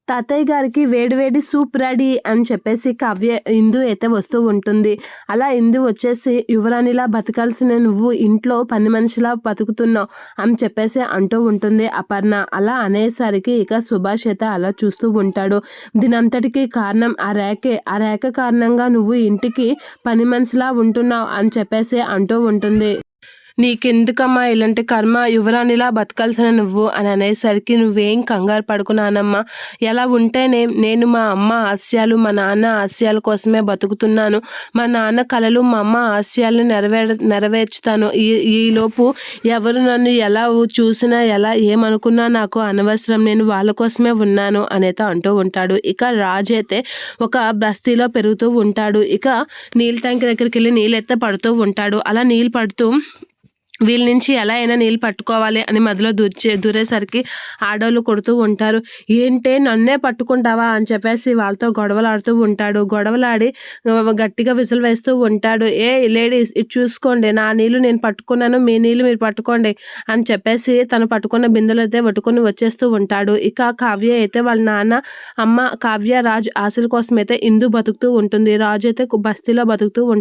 తాతయ్య గారికి వేడి వేడి సూప్ రెడీ అని చెప్పేసి ఇందు అయితే వస్తూ ఉంటుంది. అలా ఇందు వచ్చేసి యువరాణిలా బతకాల్సిన నువ్వు ఇంట్లో పని మనిషిలా బతుకుతున్నావు అని చెప్పేసి అంటూ ఉంటుంది అపర్ణ. అలా అనేసరికి ఇక సుభాష్ అయితే అలా చూస్తూ ఉంటాడు. దీనంతటికీ కారణం ఆ రేఖ కారణంగా నువ్వు ఇంటికి పని మనిషిలా ఉంటున్నావు అని చెప్పేసి అంటూ ఉంటుంది. నీకెందుకమ్మా ఇలాంటి కర్మ, యువరాణిలా బతకాల్సిన నువ్వు అని అనేసరికి నువ్వేం కంగారు పడుకున్నానమ్మా, ఎలా ఉంటేనే నేను మా అమ్మ ఆశయాలు మా నాన్న ఆశయాల కోసమే బతుకుతున్నాను. మా నాన్న కలలు మా అమ్మ ఆశయాలను నెరవేర్చుతాను. ఈలోపు ఎవరు నన్ను ఎలా చూసినా ఎలా ఏమనుకున్నా నాకు అనవసరం, నేను వాళ్ళ కోసమే ఉన్నాను అనేది అంటూ ఉంటాడు. ఇక రాజు అయితే ఒక బస్తీలో పెరుగుతూ ఉంటాడు. ఇక నీళ్ళ ట్యాంక్ దగ్గరికి వెళ్ళి నీళ్ళు అయితే పడుతూ ఉంటాడు. అలా నీళ్ళు పడుతూ వీళ్ళ నుంచి ఎలా అయినా నీళ్ళు పట్టుకోవాలి అని మధ్యలో దూరేసరికి ఆడవాళ్ళు కొడుతూ ఉంటారు. ఏంటే నన్నే పట్టుకుంటావా అని చెప్పేసి వాళ్ళతో గొడవలాడుతూ ఉంటాడు. గొడవలాడి గట్టిగా విసులు వేస్తూ ఉంటాడు. ఏ లేడీస్ ఇది చూసుకోండి, నా నీళ్ళు నేను పట్టుకున్నాను, మీ నీళ్ళు మీరు పట్టుకోండి అని చెప్పేసి తను పట్టుకున్న బిందెలు అయితే పట్టుకొని వచ్చేస్తూ ఉంటాడు. ఇక కావ్య అయితే వాళ్ళ నాన్న అమ్మ కావ్య రాజు ఆశల కోసం అయితే ఇందు బతుకుతూ ఉంటుంది. రాజు అయితే బస్తీలో బతుకుతూ ఉంటాడు.